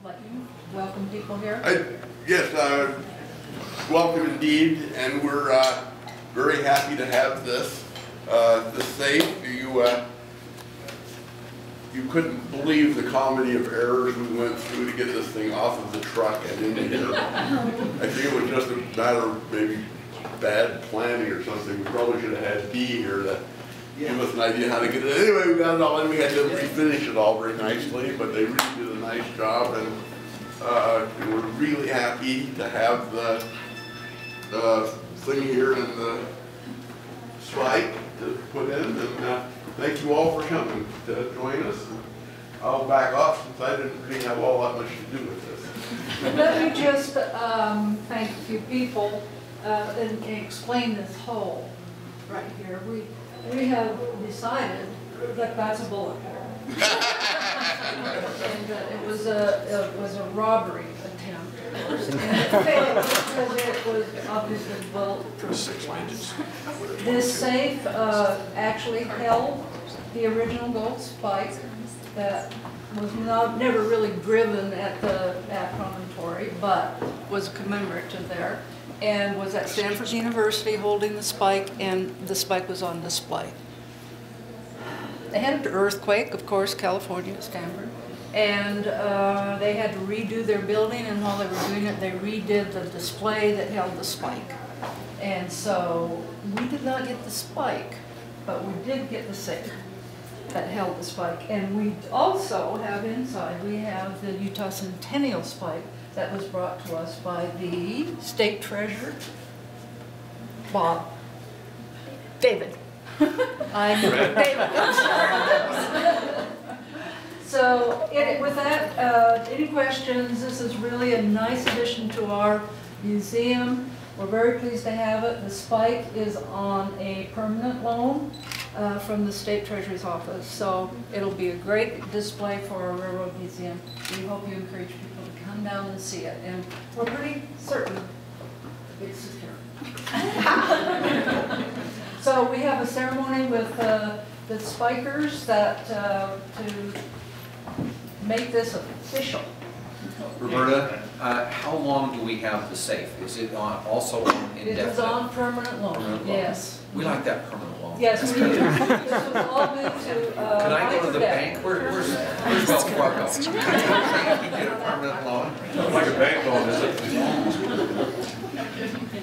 let you welcome people here. Yes, welcome indeed, and we're very happy to have this. The safe, you couldn't believe the comedy of errors we went through to get this thing off of the truck and into here. I think it was just a matter of maybe bad planning or something. We probably should have had Dee here to give us an idea how to get it. Anyway, we got it all in. We had to refinish it all very nicely, but they really did a nice job, and we're really happy to have the thing here and the spike to put in. And thank you all for coming to join us. I'll back off since I didn't really have all that much to do with this. Let me just thank a few people and explain this hole right here. We have decided that that's a bullet hole. And it was a robbery attempt. And it failed because it was obviously bulletproof. This safe actually held the original gold spike that was never really driven at Promontory, but was commemorative there, and was at Stanford University holding the spike, and the spike was on display. They had an earthquake, of course, California at Stanford, and they had to redo their building, and while they were doing it, they redid the display that held the spike. And so we did not get the spike, but we did get the safe that held the spike. And we also have inside, we have the Utah Centennial spike that was brought to us by the State Treasurer, David. I'm David. So with that, any questions? This is really a nice addition to our museum. We're very pleased to have it. The spike is on a permanent loan from the State Treasury's office. So it'll be a great display for our Railroad Museum. We hope you encourage people to come down and see it. And we're pretty certain it's secure. So we have a ceremony with the spikers that to make this official. Roberta, how long do we have the safe? Is it also on indefinite? It is on permanent loan. Yes. We like that permanent loan. Yes, we do. This was all moved to. Can I go to the bank? Where's Wells Fargo? Can you get a permanent loan? Like a bank loan, is it?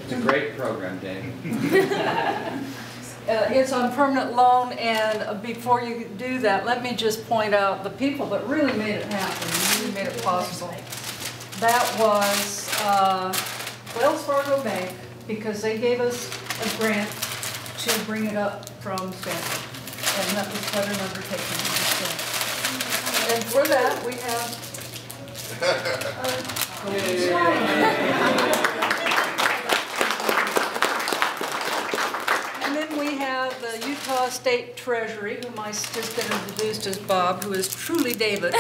It's a great program, Danny. It's on permanent loan, and before you do that, let me just point out the people that really made it happen, really made it possible. That was Wells Fargo Bank, because they gave us a grant to bring it up from Stanford, and that was quite an undertaking. And for that, we have and then we have the Utah State Treasury, whom I just been introduced as Bob, who is truly David.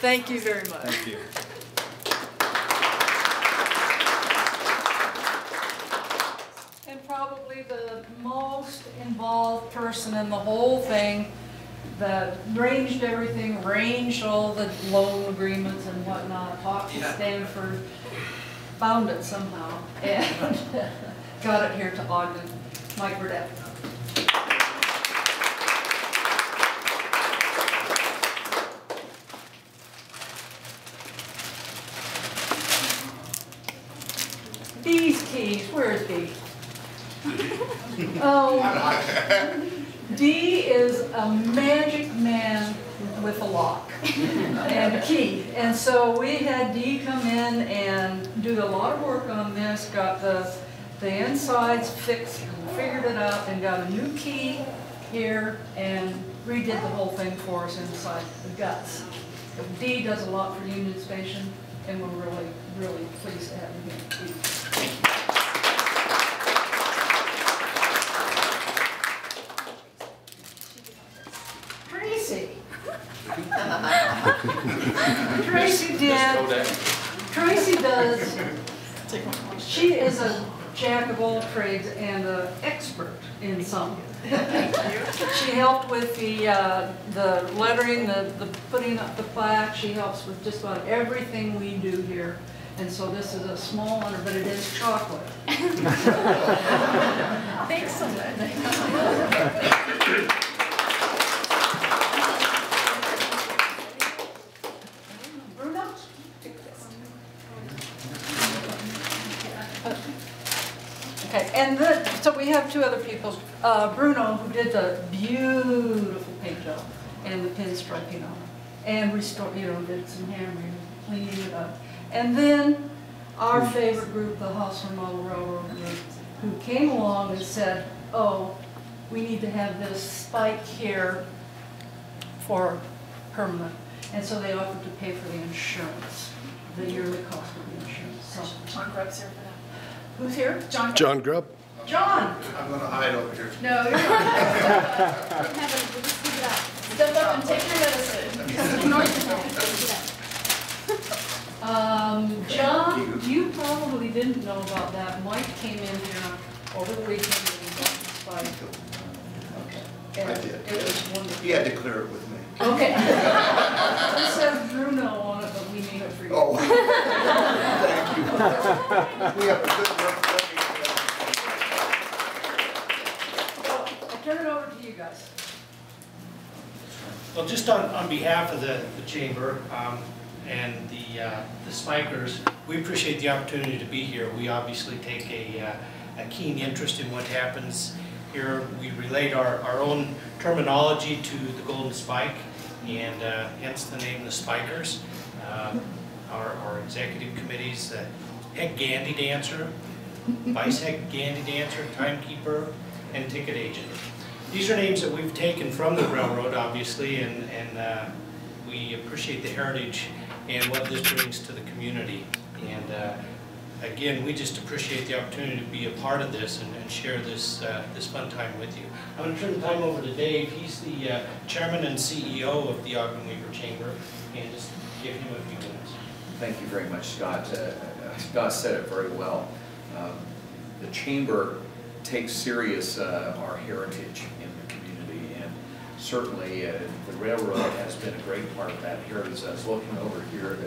Thank you very much. Thank you. And probably the most involved person in the whole thing, that arranged everything, arranged all the loan agreements and whatnot, talked to Stanford, found it somehow, and got it here to Ogden, Mike Burdett. Dee's keys, where's Dee? Oh, Dee is a magic man with a lock and a key. And so we had Dee come in and do a lot of work on this, got the insides fixed, figured it out, and got a new key here and redid the whole thing for us inside the guts. Dee does a lot for Union Station, and we're really, really pleased to have him here. Tracy. Tracy does, she is a jack of all trades and an expert in some. She helped with the lettering, the putting up the plaque. She helps with just about everything we do here. And so this is a small honor, but it is chocolate. Thanks so much. Bruno? Okay, and so we have two other people. Bruno, who did the beautiful paint job and the pinstriping on it, and restored, did some hammering, cleaning it up. And then our favorite group, the Hostler Model Railroad group, who came along and said, oh, we need to have this spike here for permanent. And so they offered to pay for the insurance, the yearly cost of the insurance. So, John Grubb's here for that. who's here? John Grubb. John! I'm gonna hide over here. No, you're not. Step up and take your medicine. John, you probably didn't know about that. Mike came in here over the weekend and he got the spike. And I did. It was wonderful. He had to clear it with me. Okay. It says Bruno on it, but we need it for you. Oh, thank you. We have a good reputation. I turn it over to you guys. Well, just on behalf of the chamber and the Spikers, we appreciate the opportunity to be here. We obviously take a keen interest in what happens here. We relate our own terminology to the Golden Spike, and hence the name the Spikers. Our executive committees, head Gandy dancer, vice head Gandy dancer, timekeeper, and ticket agent. These are names that we've taken from the railroad, obviously, and we appreciate the heritage and what this brings to the community. And again, we just appreciate the opportunity to be a part of this and share this this fun time with you. I'm going to turn the time over to Dave. He's the chairman and CEO of the Ogden Weaver Chamber, and just give him a few minutes. Thank you very much, Scott. Scott said it very well. The Chamber takes serious our heritage in the community, and certainly the railroad has been a great part of that heritage. I was looking over here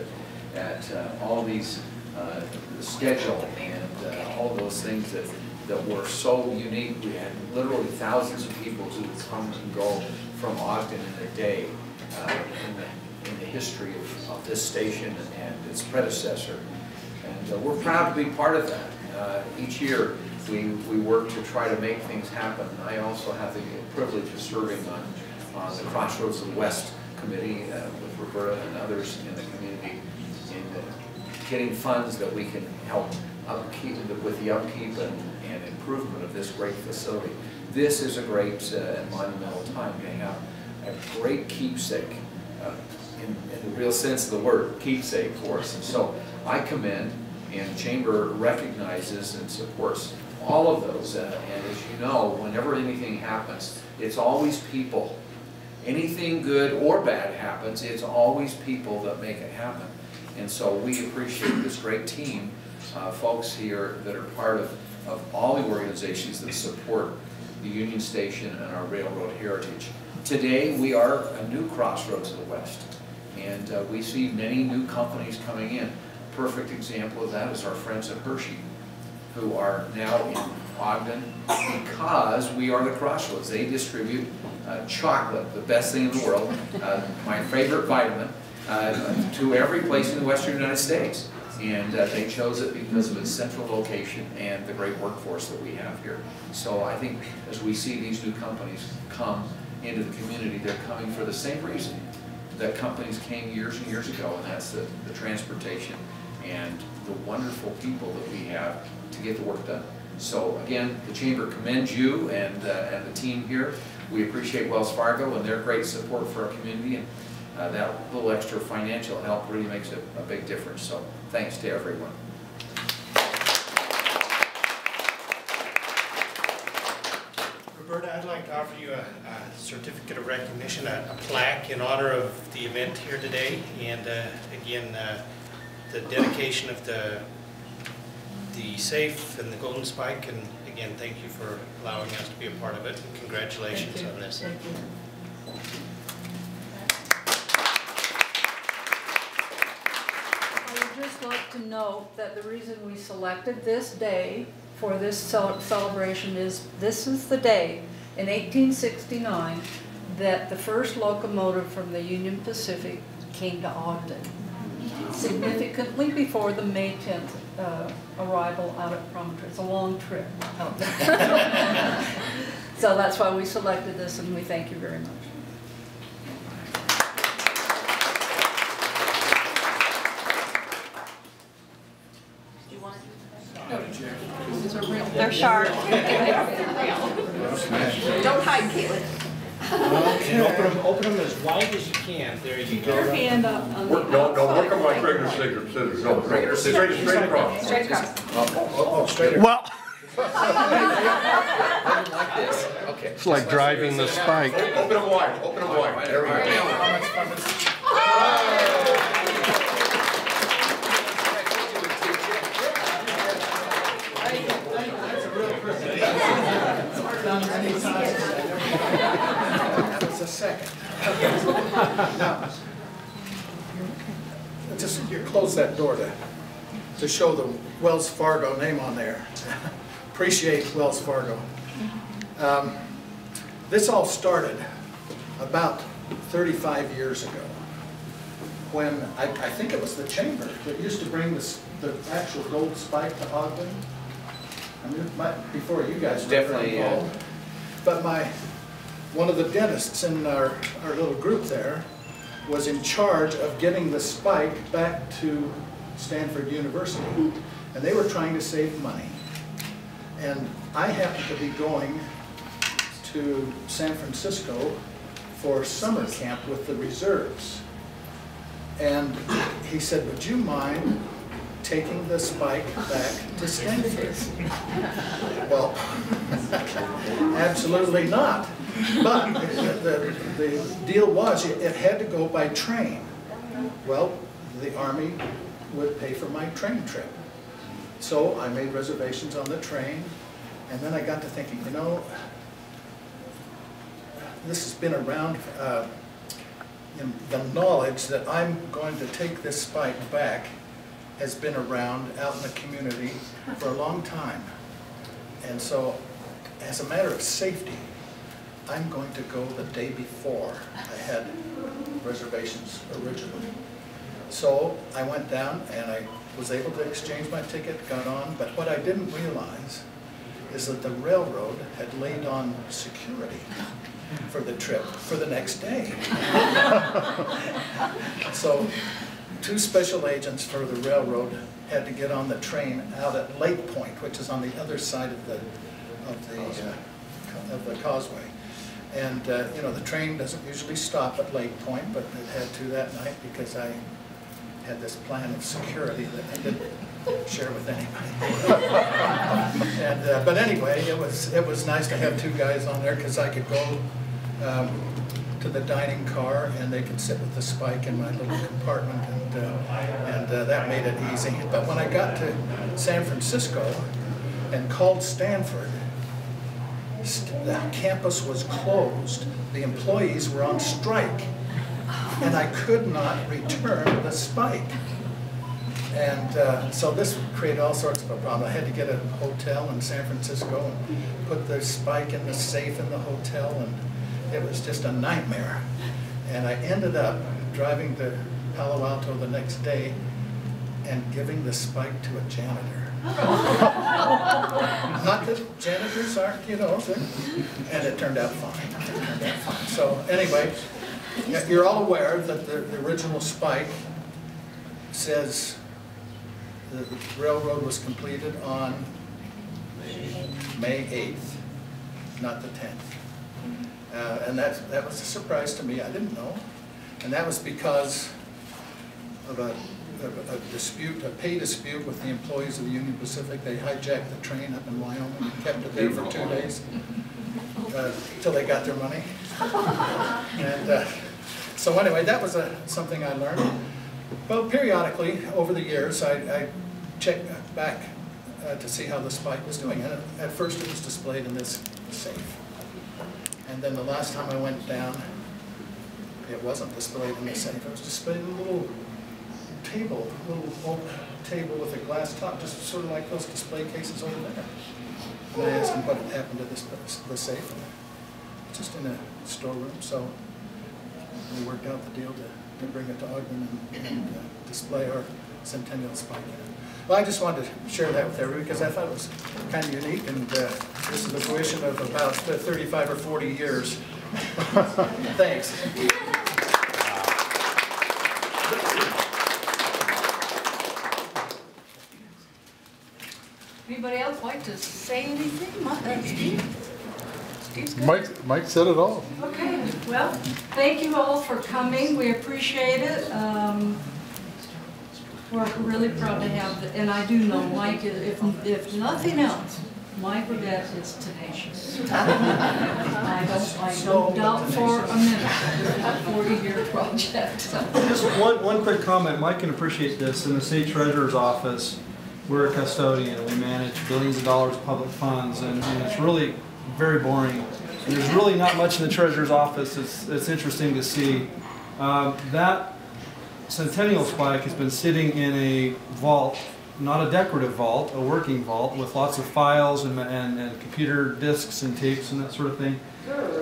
at all these, the schedule and all those things that were so unique. We had literally thousands of people who would come and go from Ogden in a day in the history of this station and its predecessor. And we're proud to be part of that. Each year we work to try to make things happen. I also have the privilege of serving on the Crossroads of the West Committee with Roberta and others in the community in getting funds that we can help upkeep with the upkeep and improvement of this great facility. This is a great and monumental time. We have a great keepsake in the real sense of the word, keepsake for us. And so I commend, and the Chamber recognizes and supports all of those. And as you know, whenever anything happens, it's always people. Anything good or bad happens, it's always people that make it happen. And so we appreciate this great team, folks here that are part of all the organizations that support the Union Station and our railroad heritage. Today we are a new Crossroads of the West, and we see many new companies coming in. Perfect example of that is our friends at Hershey, who are now in Ogden because we are the Crossroads. They distribute chocolate, the best thing in the world, my favorite vitamin, to every place in the western United States. And they chose it because of its central location and the great workforce that we have here. So I think as we see these new companies come into the community, they're coming for the same reason that companies came years and years ago, and that's the transportation and the wonderful people that we have to get the work done. So again, the Chamber commends you and the team here. We appreciate Wells Fargo and their great support for our community, and that little extra financial help really makes a big difference. So thanks to everyone. Roberta, I'd like to offer you a certificate of recognition, a plaque in honor of the event here today, and again, the dedication of the safe and the Golden Spike, and again, thank you for allowing us to be a part of it, and congratulations on this. Thank you. I would just like to note that the reason we selected this day for this celebration is this is the day in 1869 that the first locomotive from the Union Pacific came to Ogden, significantly before the May 10th arrival out at Promontory. It's a long trip out there. So that's why we selected this, and we thank you very much. They're sharp. Don't hide, Caitlin. Okay, open them as wide as you can. There you go. Your hand up on the Don't work on like regular scissors. No, regular scissors. Straight across. Straight across. Straight across. Well, Like this, okay. it's like driving the spike. Open them wide. Open them wide. There we go. That was a second. Now, just close that door to show the Wells Fargo name on there. Appreciate Wells Fargo. This all started about 35 years ago when I think it was the chamber that used to bring the actual gold spike to Ogden. I mean, before you guys were Definitely, involved. But one of the dentists in our little group there was in charge of getting the spike back to Stanford University. And they were trying to save money. And I happened to be going to San Francisco for summer camp with the reserves. And he said, would you mind taking the spike back to Stanford? Well, absolutely not. But the deal was it had to go by train. Well, the Army would pay for my train trip. So I made reservations on the train, and then I got to thinking, you know, this has been around, the knowledge that I'm going to take this spike back has been around out in the community for a long time. And so, as a matter of safety, I'm going to go the day before I had reservations originally. So I went down and I was able to exchange my ticket, got on, but what I didn't realize is that the railroad had laid on security for the trip for the next day. So 2 special agents for the railroad had to get on the train out at Lake Point, which is on the other side of the causeway. And you know, the train doesn't usually stop at Lake Point, but it had to that night because I had this plan of security that I didn't share with anybody. And but anyway, it was nice to have 2 guys on there because I could go to the dining car and they could sit with the spike in my little compartment, and that made it easy. But when I got to San Francisco and called Stanford, the campus was closed. The employees were on strike, and I could not return the spike. And so this created all sorts of a problem. I had to get a hotel in San Francisco and put the spike in the safe in the hotel, and it was just a nightmare. And I ended up driving to Palo Alto the next day and giving the spike to a janitor. Not that janitors aren't, you know, and it turned out fine. It turned out fine. So anyway, you're all aware that the original spike says the railroad was completed on May 8th, not the 10th. And that was a surprise to me. I didn't know. And that was because of a dispute, a pay dispute with the employees of the Union Pacific. They hijacked the train up in Wyoming and kept it there for 2 days until they got their money. And so anyway, that was something I learned. Well, periodically over the years, I check back to see how the spike was doing. And at first it was displayed in this safe. And then the last time I went down, it wasn't displayed in the safe. It was displayed in a little table, little oak table with a glass top, just sort of like those display cases over there. And I asked him what had happened to the safe. And just in a storeroom, so we worked out the deal to bring it to Ogden and display our centennial spike. Well, I just wanted to share that with everybody because I thought it was kind of unique, and this is the fruition of about 35 or 40 years. Thanks. Anybody else like to say anything? Steve? Steve's good? Mike said it all. Okay, well, thank you all for coming. We appreciate it. We're really proud to have, and I do know Mike, if nothing else, Mike Burdett is tenacious. I don't doubt for a minute that 40-year project. So. Just one quick comment. Mike can appreciate this. In the state treasurer's office, we're a custodian. We manage billions of dollars of public funds, and it's really very boring. And there's really not much in the treasurer's office. It's interesting to see. That centennial spike has been sitting in a vault, not a decorative vault, a working vault with lots of files and computer disks and tapes and that sort of thing,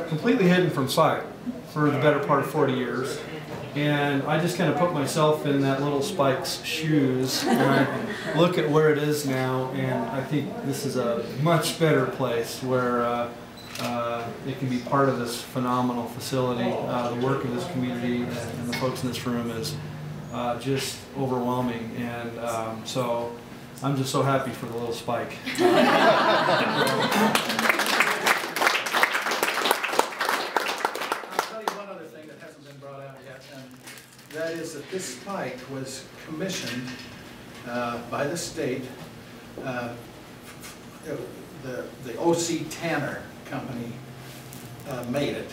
completely hidden from sight for the better part of 40 years. And I just kind of put myself in that little Spike's shoes and I look at where it is now, and I think this is a much better place where it can be part of this phenomenal facility. The work of this community and the folks in this room is just overwhelming, and so I'm just so happy for the little Spike. I'll tell you one other thing that hasn't been brought out yet, and that is that this spike was commissioned by the state. The O.C. Tanner Company made it,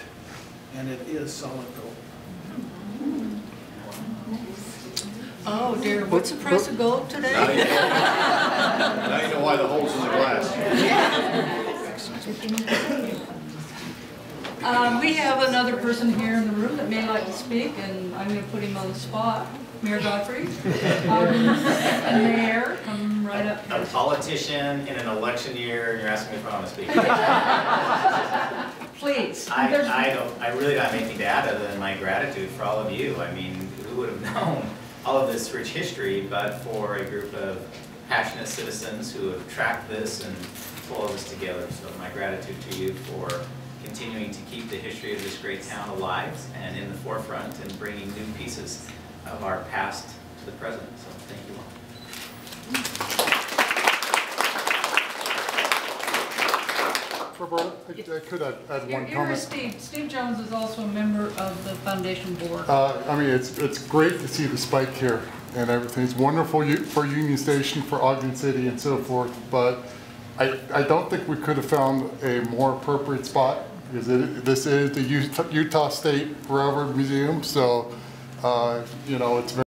and it is solid gold. Oh dear, what's the price of gold today? Now you know why the hole's in the glass. We have another person here in the room that may like to speak, and I'm going to put him on the spot. Mayor Godfrey. Mayor, come right up here. A politician in an election year, and you're asking me if I want to speak. Please. I really don't have anything to add other than my gratitude for all of you. I mean, who would have known all of this rich history, but for a group of passionate citizens who have tracked this and pulled all this together. So my gratitude to you for continuing to keep the history of this great town alive and in the forefront and bringing new pieces of our past to the present. So thank you all. Roberta, I could add one comment. Steve Jones is also a member of the foundation board. I mean, it's great to see the spike here and everything. It's wonderful for Union Station, for Ogden City, and so forth. But I don't think we could have found a more appropriate spot because this is the Utah State Railroad Museum. So, you know, it's very